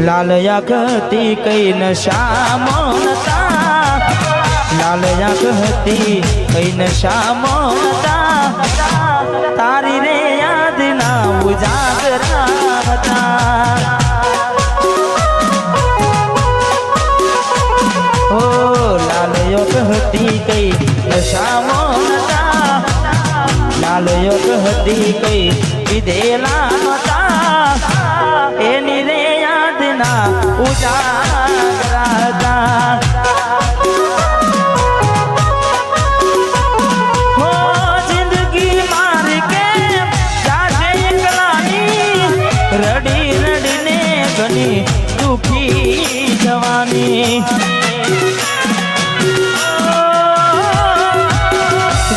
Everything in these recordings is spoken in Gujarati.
लाल आँखती कई नशा मोनता लाल आँखती कई नशा मोनता तारी रे याद ना उजागरा था ओ लाल आँखती कई नशा मोनता लाल आँखती कई विधेला नता एनी रे याद ना उजागरा था हो जिंदगी मार के जाजे एकलानी रड़ी रड़ीने घनी दुखी जवानी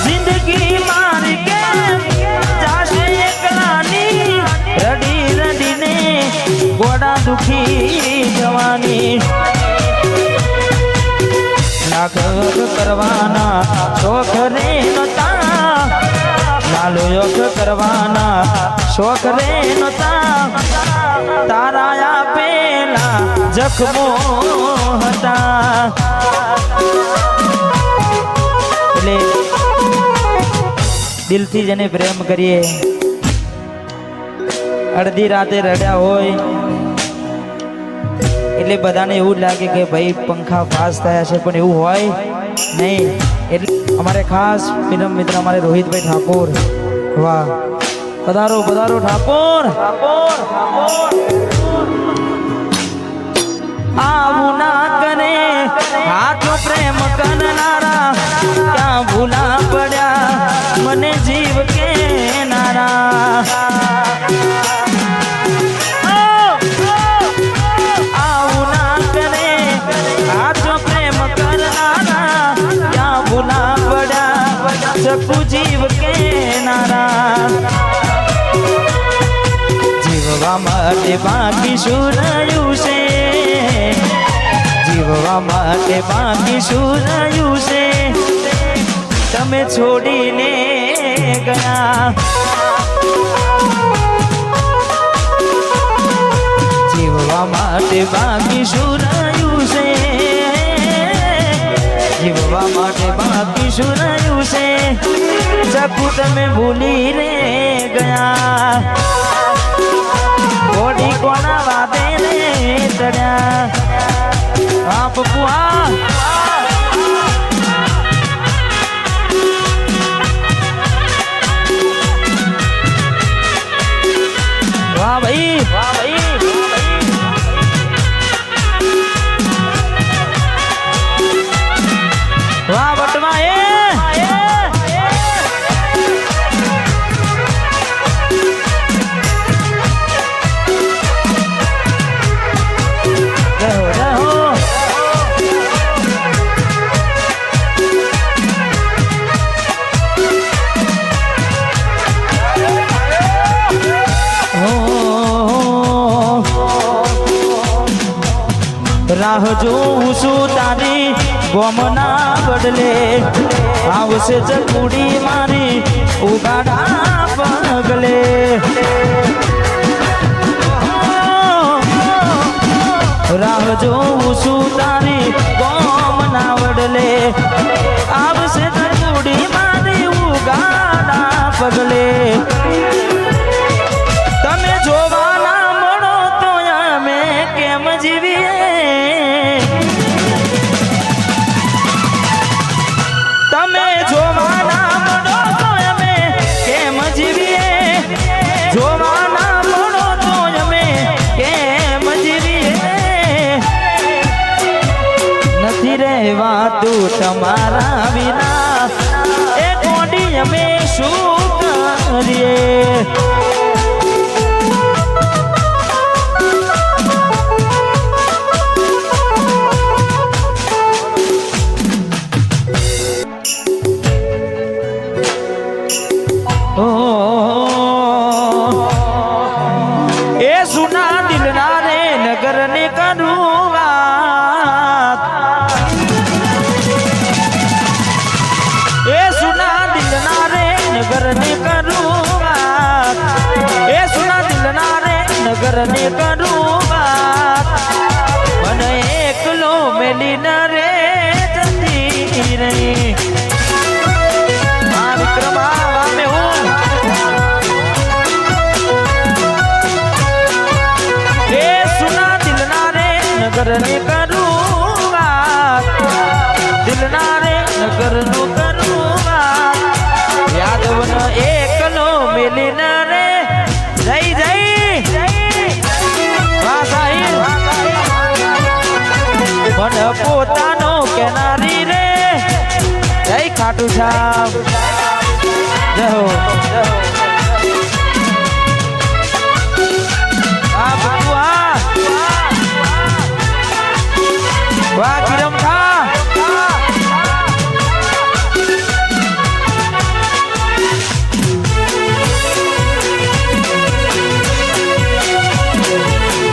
जिंदगी मार के जाजे एकलानी रड़ी रड़ीने गोड़ा दुखी जवानी लाख करवाना शोख रे नता लालो योग करवाना शोख रे नता ताराया पेला जख्मो हता એટલે દિલથી જેને પ્રેમ કરીએ અડધી રાતે રડ્યા હોય એટલે બધાને એવું લાગે કે ભાઈ પંખા પાસ થયા છે પણ એવું હોય નહીં એટલે અમારે ખાસ ફિલ્મ મિત્ર અમારે રોહિતભાઈ ઠાકોર વાહ પધારો પધારો ઠાકોર આવું ના કરે હાથો પ્રેમ કરનારા ક્યાં ભૂલા પડ્યા મને જીવ કે નારા सकू जीव के नारा जीववा माटे बाकी शुरायु से जीववा माटे बाकी शुरायु से तमे छोड़ी ने गया जीववा माटे बाकी शुरायु से जीववा माटे बाकी शुरायु से सकू तमे भूली रे गया घोड़ी कोना वादे रे चढ़्या आप पुआ वाह भाई वाह भाई वाह बटवा राह જોઉં છું તારી ગોમના બદલે આવશે ચકુડી મારી ઉગાડા પગલે રાહ જોઉં છું તારી ગોમના બદલે આવશે ચકુડી મારી ઉગાડા પગલે તમે જોવાના મળો તો અમે કેમ જીવીએ तू तमारा बिना ए कोडी में शू करिए ओ ए सुना दिल ना रे नगर ने करूँगा करने करूँगा ए सुना दिल ना रे नगर ने करूँगा મેલી ન રે જતી રહી વિક્રમ વામે હું એ સુના દિલના રે નગર ને કરું વાત દિલના રે નગર નું કરું વાત યાદવન એકલો મેલી ન રે જઈ જઈ વાહ સાહિલ મન પોતાનો કેનારી રે જય ખાટુ શ્યામ જય હો આ બુઆ વાહ કિરમ ખા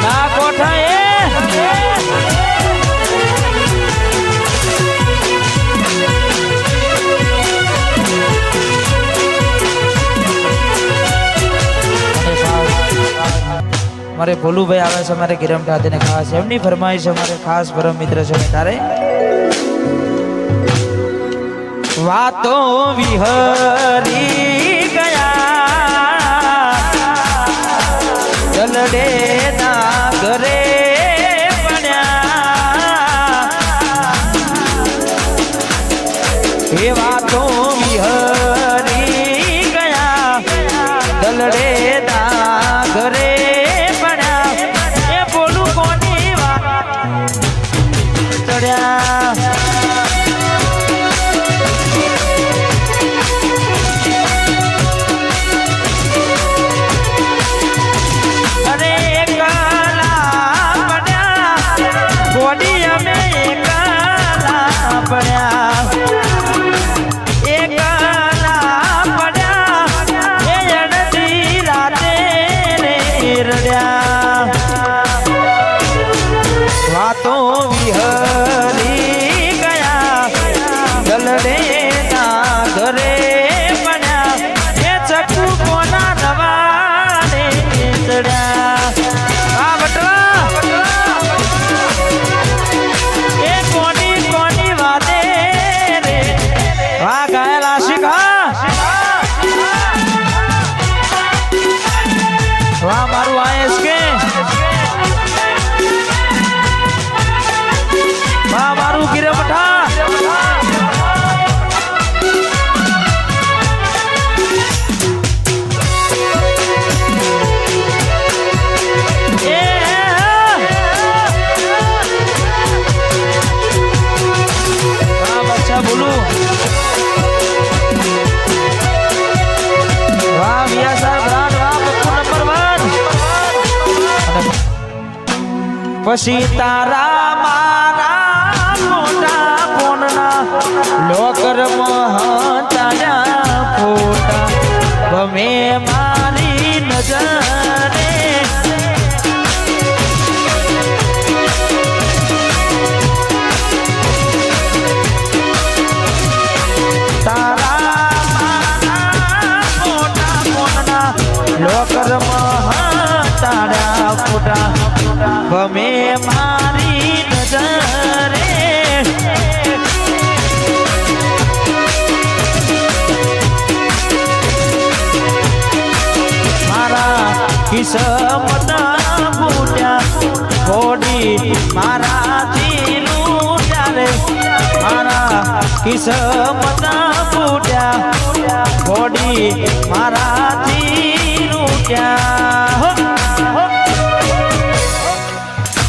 ના કોઠા એ મારે ભોલુભાઈ આવે છે મારે કિરમ ઠાકોરને ખાસ એમની ફરમાઈશ અમારે ખાસ પરમ મિત્ર છે તારે વાતો વિહરી ગયા જલડે ના ઘરે બન્યા એ વાતો વિહરી ગયા જલડે ના ઘરે વાતો વિહરી ગયા જલડે ના ઘરે બન્યા એ ચકુ કોના નવાને ચડ્યા આ બટવા એ કોની કોની વાતે રે વાહ ગાયલ આશિક વાહ મારું આયસ કે મારું ગિરમઠા બચ્ચા બોલું વાહ મિયા સાહેબ રાત વાહ પપ્પુ નંબર 1 પછી તારા મારા મોટા ફોનના લોકર મહાતાના ફોટા ગમે મારી નજરે તારા મારા મોટા ફોનના લોકર મહાતાના ફોટા ગમે મારી નજરે મારા કિસ્મતના ફૂટ્યા ઘોડી મારાથી લૂટ્યા રે મારા કિસ્મતના ફૂટ્યા ઘોડી મારાથી લૂટ્યા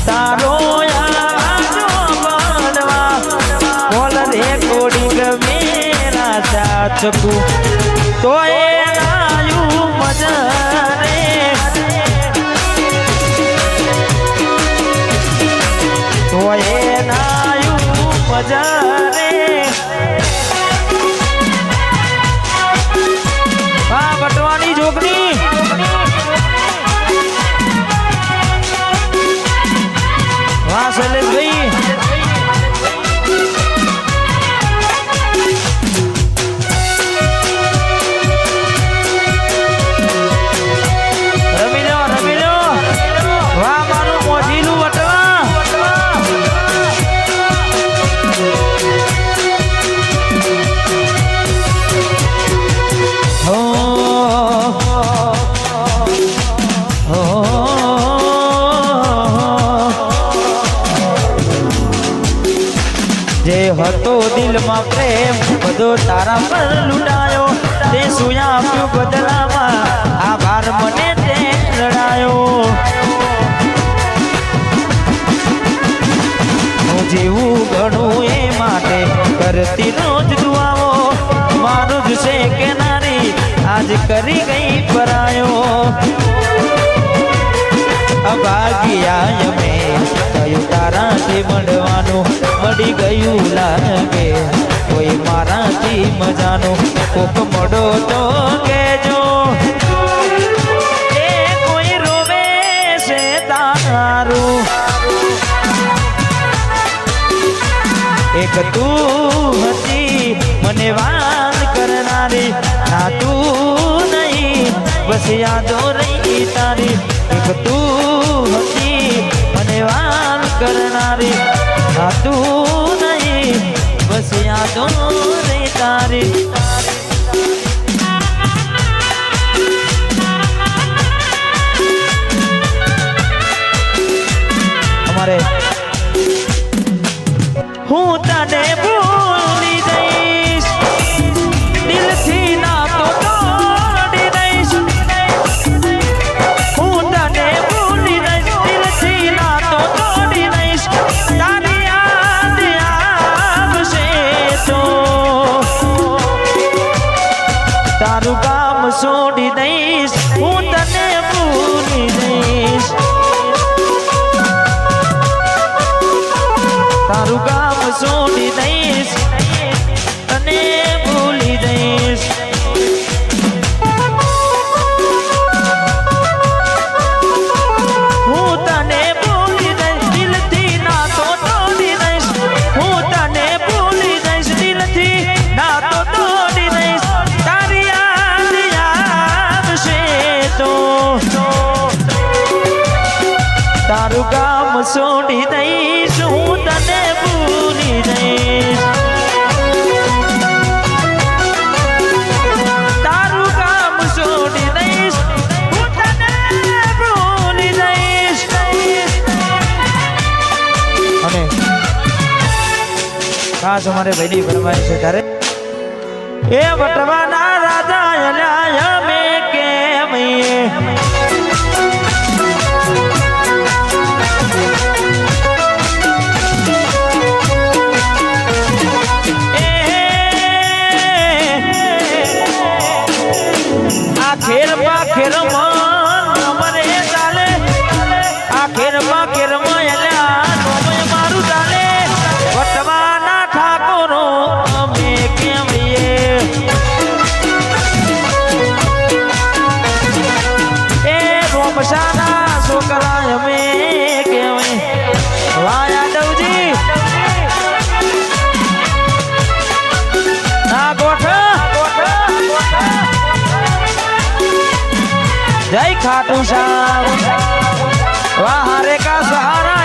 તારો યાદો બનવા બોલ રે કોડી ગમેરા ચાચકુ તો એ આયુ મજરે તો એ નાયુ મજરે વાહ બટવાની જોગની વાહ શૈલેષભાઈ રમી લો વાહ મારું મોઢીલું વટવા હતો દિલમાં પ્રેમ બધો તારા પર લૂંટાયો તે શું આપ્યું બદલામાં આભાર મને તે લડાયો હું જીવું ઘણું એ માટે કરતી રોજ દુઆઓ મારું જ છે કે નારી આજ કરી ગઈ પરાયો અભાગ્યા અમે કયું તારાથી મળવાનું મળી ગયું લાગે કોઈ મારાથી મજાનું કોક મળો તો કેજો એ કોઈ રોવે છે તારું એક તું હતી મને વાત કરનારી ના તું નહીં બસ યાદો રહી તારી એક તું હતી મને વાત કરનારી ના તું નહીં બસ યાદો રહી તારી અમારે હું તને ભૂલી જઈશ દિલથી ના તો તોડી દઈશ હું તને ભૂલી જઈશ દિલથી ના તો તોડી દઈશ તારી યાદ આવશે તો તારું કામ છોડી દઈશ હું તને ભૂલી જઈશ તારું કામ છોડી દઈશ તને ભૂલી જઈશ હું તને ભૂલી જઈશ દિલથી ના તો તોડી દઈશ હું તને ભૂલી જઈશ દિલથી ના તો તોડી દઈશ તારી યાદ આવશે તો તારું કામ છોડી દઈશ હું તને ભૂલી જઈશ તારું કામ છોડી દઈશ હું તને ભૂલી જઈશ અને ખાસ અમારે ભાઈની ફરમાઈશ છે તારે એ વટવાના રાજા અલ્યા મેં કેમ ખેરમાં ખેરમાં મને ચાલે આ ખેરમાં ખેરમાં એલા નોમય મારું ચાલે વટવાના ઠાકોરો અમે કેમ એ રોમશાના છોકરા અમે કેમ વાહ યાદવજી ના ગોઠા जय खाटू श्याम वहाँ रे का सहारा